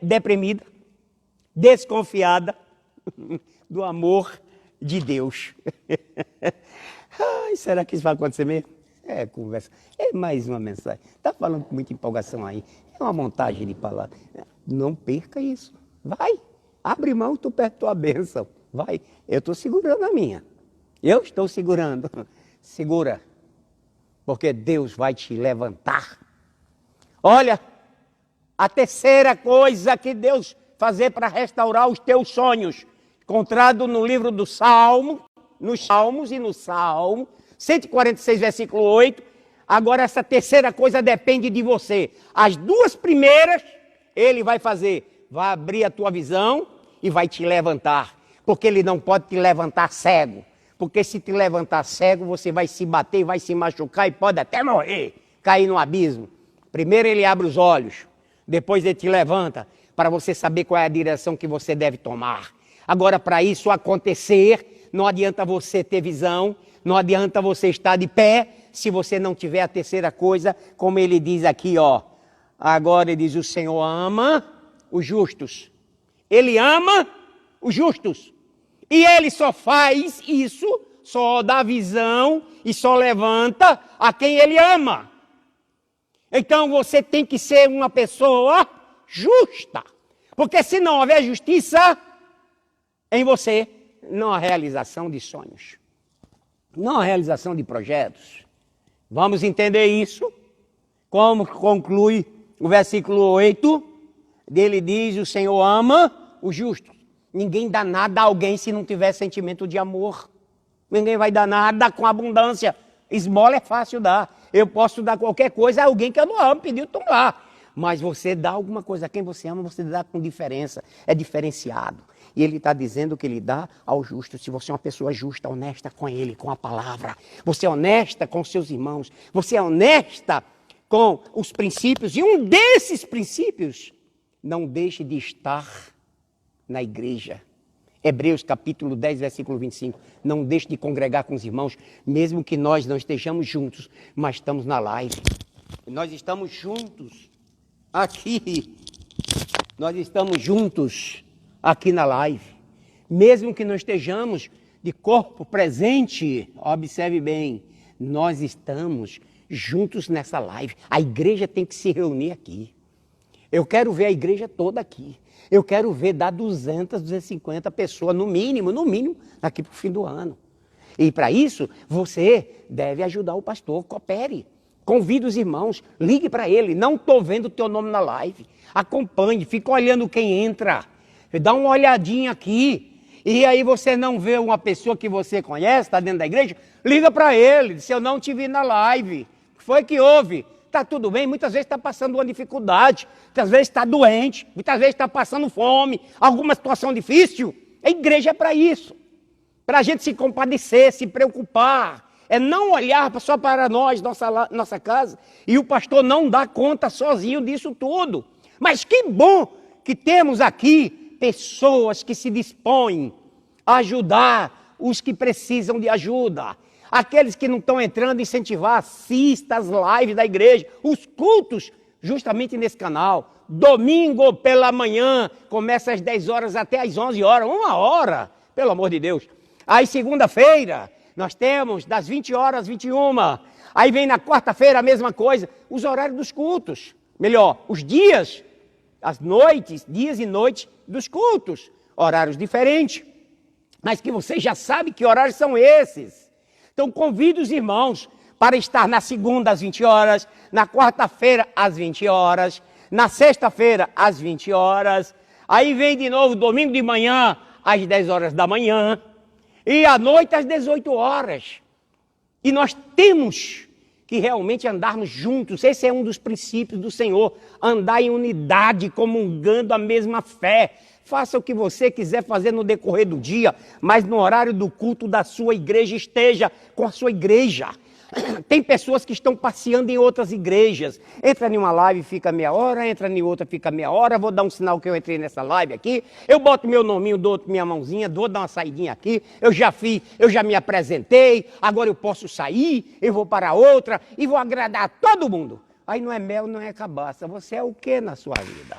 Speaker 1: deprimida, desconfiada do amor de Deus. Ai, será que isso vai acontecer mesmo? É conversa, é mais uma mensagem. Está falando com muita empolgação aí. É uma montagem de palavras. Não perca isso. Vai, abre mão, tu perde tua bênção. Vai, eu estou segurando a minha. Eu estou segurando. Segura, porque Deus vai te levantar. Olha, a terceira coisa que Deus fazer para restaurar os teus sonhos, encontrado no livro do Salmo, nos Salmos e no Salmo 146, versículo 8. Agora essa terceira coisa depende de você. As duas primeiras Ele vai fazer, vai abrir a tua visão e vai te levantar, porque Ele não pode te levantar cego, porque se te levantar cego você vai se bater, vai se machucar e pode até morrer, cair no abismo. Primeiro Ele abre os olhos, depois Ele te levanta, para você saber qual é a direção que você deve tomar. Agora, para isso acontecer, não adianta você ter visão, não adianta você estar de pé, se você não tiver a terceira coisa, como ele diz aqui, ó. Agora ele diz, o Senhor ama os justos. Ele ama os justos. E Ele só faz isso, só dá visão e só levanta a quem Ele ama. Então você tem que ser uma pessoa justa. Porque se não houver justiça em você, não há realização de sonhos. Não há realização de projetos. Vamos entender isso? Como conclui o versículo 8, dele diz, o Senhor ama o justo. Ninguém dá nada a alguém se não tiver sentimento de amor. Ninguém vai dar nada com abundância. Esmola é fácil dar. Eu posso dar qualquer coisa a alguém que eu não amo, pediu tomar. Mas você dá alguma coisa a quem você ama, você dá com diferença. É diferenciado. E ele está dizendo que ele dá ao justo. Se você é uma pessoa justa, honesta com ele, com a palavra. Você é honesta com seus irmãos. Você é honesta com os princípios. E um desses princípios, não deixe de estar na igreja. Hebreus capítulo 10, versículo 25. Não deixe de congregar com os irmãos, mesmo que nós não estejamos juntos, mas estamos na live. Nós estamos juntos aqui. Nós estamos juntos aqui na live. Mesmo que não estejamos de corpo presente, observe bem, nós estamos juntos nessa live. A igreja tem que se reunir aqui. Eu quero ver a igreja toda aqui. Eu quero ver dar 200, 250 pessoas, no mínimo, daqui para o fim do ano. E para isso, você deve ajudar o pastor, coopere. Convide os irmãos, ligue para ele. Não estou vendo o teu nome na live. Acompanhe, fica olhando quem entra. Dá uma olhadinha aqui. E aí você não vê uma pessoa que você conhece, está dentro da igreja, liga para ele, se eu não te vi na live. O que foi que houve? Está tudo bem? Muitas vezes está passando uma dificuldade, muitas vezes está doente, muitas vezes está passando fome, alguma situação difícil. A igreja é para isso. Para a gente se compadecer, se preocupar. É não olhar só para nós, nossa casa, e o pastor não dá conta sozinho disso tudo. Mas que bom que temos aqui pessoas que se dispõem a ajudar os que precisam de ajuda. Aqueles que não estão entrando, incentivar, assista as lives da igreja, os cultos, justamente nesse canal. Domingo pela manhã, começa às 10 horas até às 11 horas, 1 hora, pelo amor de Deus. Aí segunda-feira, nós temos das 20 horas às 21. Aí vem na quarta-feira a mesma coisa, os horários dos cultos. Melhor, os dias, as noites, dias e noites dos cultos. Horários diferentes, mas que você já sabe que horários são esses. Então convido os irmãos para estar na segunda às 20 horas, na quarta-feira às 20 horas, na sexta-feira às 20 horas. Aí vem de novo domingo de manhã às 10 horas da manhã. E à noite às 18 horas. E nós temos que realmente andarmos juntos. Esse é um dos princípios do Senhor. Andar em unidade, comungando a mesma fé. Faça o que você quiser fazer no decorrer do dia, mas no horário do culto da sua igreja, esteja com a sua igreja. Tem pessoas que estão passeando em outras igrejas. Entra em uma live, fica meia hora, entra em outra, fica meia hora. Vou dar um sinal que eu entrei nessa live aqui. Eu boto meu nominho, dou minha mãozinha, vou dar uma saidinha aqui. Eu já me apresentei, agora eu posso sair, eu vou para outra e vou agradar todo mundo. Aí não é mel, não é cabaça. Você é o que na sua vida?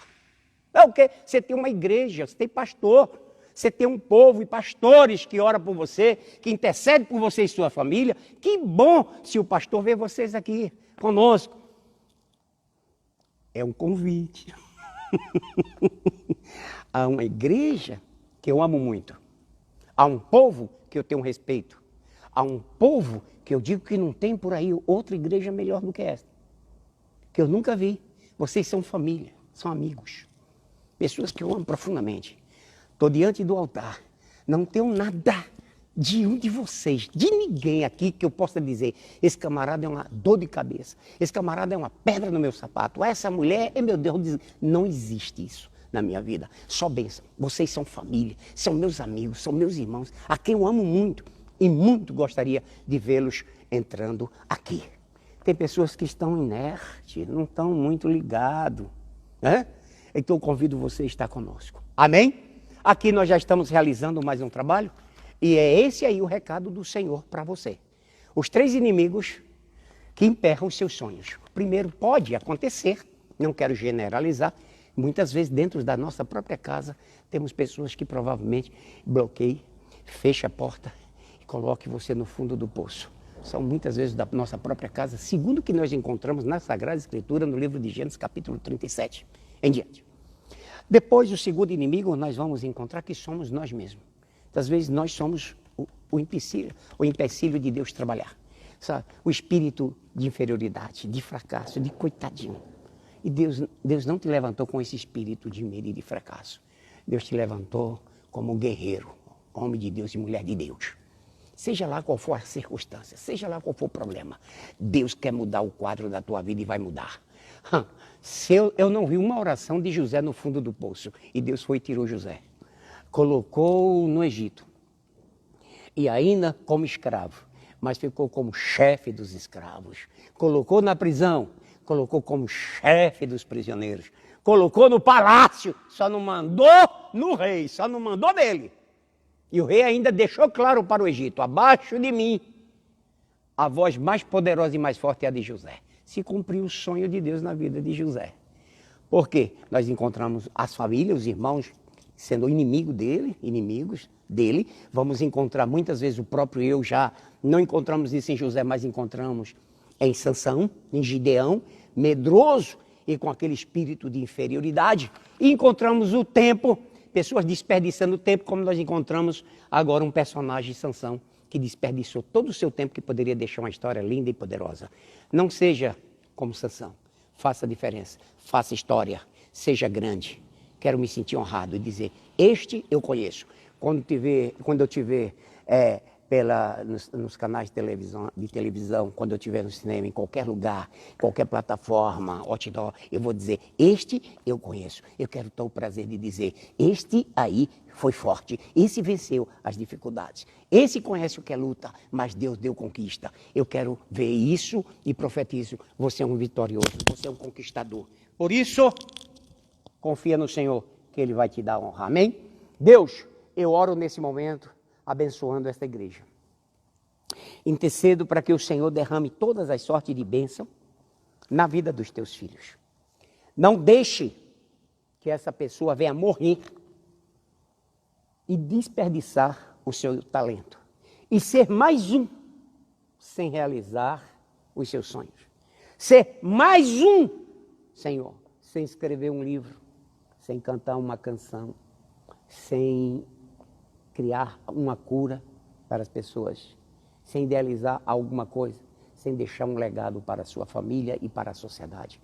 Speaker 1: É o quê? Você tem uma igreja, você tem pastor. Você tem um povo e pastores que oram por você, que intercedem por você e sua família. Que bom se o pastor vê vocês aqui conosco. É um convite. Há uma igreja que eu amo muito. Há um povo que eu tenho respeito. Há um povo que eu digo que não tem por aí outra igreja melhor do que esta. Que eu nunca vi. Vocês são família, são amigos. Pessoas que eu amo profundamente. Estou diante do altar, não tenho nada de um de vocês, de ninguém aqui que eu possa dizer, esse camarada é uma dor de cabeça, esse camarada é uma pedra no meu sapato, essa mulher, meu Deus, não existe isso na minha vida, só bênção. Vocês são família, são meus amigos, são meus irmãos, a quem eu amo muito e muito gostaria de vê-los entrando aqui. Tem pessoas que estão inertes, não estão muito ligados, né? Então eu convido você a estar conosco, amém? Aqui nós já estamos realizando mais um trabalho e é esse aí o recado do Senhor para você. Os 3 inimigos que emperram os seus sonhos. Primeiro, pode acontecer, não quero generalizar, muitas vezes dentro da nossa própria casa temos pessoas que provavelmente bloqueiam, fecham a porta e colocam você no fundo do poço. São muitas vezes da nossa própria casa, segundo o que nós encontramos na Sagrada Escritura, no livro de Gênesis, capítulo 37, em diante. Depois, o segundo inimigo, nós vamos encontrar que somos nós mesmos. Às vezes, nós somos o empecilho de Deus trabalhar. Sabe? O espírito de inferioridade, de fracasso, de coitadinho. E Deus não te levantou com esse espírito de medo e de fracasso. Deus te levantou como um guerreiro, homem de Deus e mulher de Deus. Seja lá qual for a circunstância, seja lá qual for o problema, Deus quer mudar o quadro da tua vida e vai mudar. Eu não vi uma oração de José no fundo do poço. E Deus foi e tirou José. Colocou no Egito. E ainda como escravo. Mas ficou como chefe dos escravos. Colocou na prisão. Colocou como chefe dos prisioneiros. Colocou no palácio. Só não mandou no rei. Só não mandou nele. E o rei ainda deixou claro para o Egito. Abaixo de mim, a voz mais poderosa e mais forte é a de José. Se cumpriu o sonho de Deus na vida de José. Por quê? Nós encontramos as famílias, os irmãos sendo inimigo dele, inimigos dele. Vamos encontrar muitas vezes o próprio eu já. Não encontramos isso em José, mas encontramos em Sansão, em Gideão, medroso e com aquele espírito de inferioridade. E encontramos o tempo, pessoas desperdiçando o tempo, como nós encontramos agora um personagem, Sansão, que desperdiçou todo o seu tempo, que poderia deixar uma história linda e poderosa. Não seja como Sansão. Faça a diferença, faça história, seja grande. Quero me sentir honrado e dizer, este eu conheço. Quando eu te ver nos canais de televisão, quando eu estiver no cinema, em qualquer lugar, qualquer plataforma, outdoor, eu vou dizer, este eu conheço. Eu quero ter o prazer de dizer, este aí foi forte, esse venceu as dificuldades. Esse conhece o que é luta, mas Deus deu conquista. Eu quero ver isso e profetizo, você é um vitorioso, você é um conquistador. Por isso, confia no Senhor, que Ele vai te dar honra. Amém? Deus, eu oro nesse momento, abençoando esta igreja. Intercedo para que o Senhor derrame todas as sortes de bênção na vida dos teus filhos. Não deixe que essa pessoa venha morrer e desperdiçar o seu talento. E ser mais um sem realizar os seus sonhos. Ser mais um, Senhor, sem escrever um livro, sem cantar uma canção, sem criar uma cura para as pessoas, sem idealizar alguma coisa, sem deixar um legado para a sua família e para a sociedade.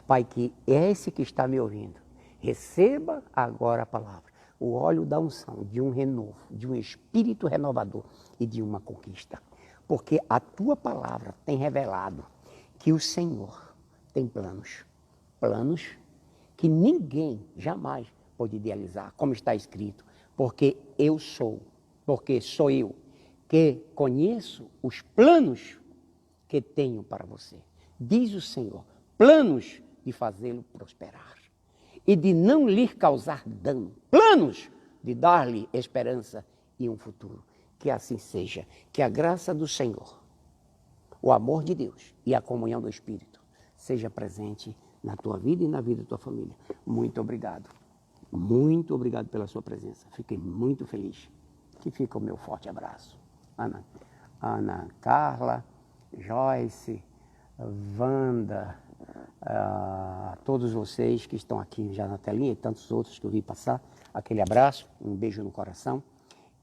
Speaker 1: Pai, que esse que está me ouvindo, receba agora a palavra, o óleo da unção, de um renovo, de um espírito renovador e de uma conquista. Porque a tua palavra tem revelado que o Senhor tem planos que ninguém jamais pode idealizar, como está escrito, porque sou eu que conheço os planos que tenho para você. Diz o Senhor, planos de fazê-lo prosperar e de não lhe causar dano, planos de dar-lhe esperança e um futuro. Que assim seja, que a graça do Senhor, o amor de Deus e a comunhão do Espírito seja presente na tua vida e na vida da tua família. Muito obrigado. Muito obrigado pela sua presença. Fiquei muito feliz. Que fica o meu forte abraço. Ana Carla, Joyce, Wanda, todos vocês que estão aqui já na telinha e tantos outros que eu vi passar. Aquele abraço, um beijo no coração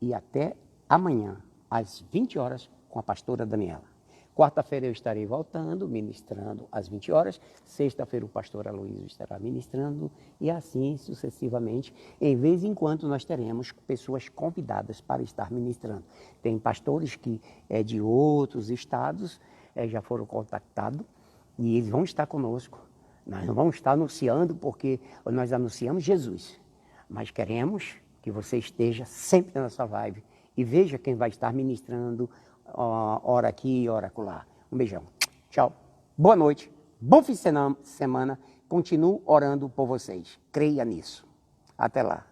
Speaker 1: e até amanhã, às 20 horas, com a pastora Daniela. Quarta-feira eu estarei voltando, ministrando às 20 horas. Sexta-feira o pastor Aloysio estará ministrando e assim sucessivamente. Em vez em quando nós teremos pessoas convidadas para estar ministrando. Tem pastores que de outros estados já foram contactados e eles vão estar conosco. Nós não vamos estar anunciando porque nós anunciamos Jesus. Mas queremos que você esteja sempre nessa vibe e veja quem vai estar ministrando, hora aqui, hora acolá. Um beijão. Tchau. Boa noite. Bom fim de semana. Continuo orando por vocês. Creia nisso. Até lá.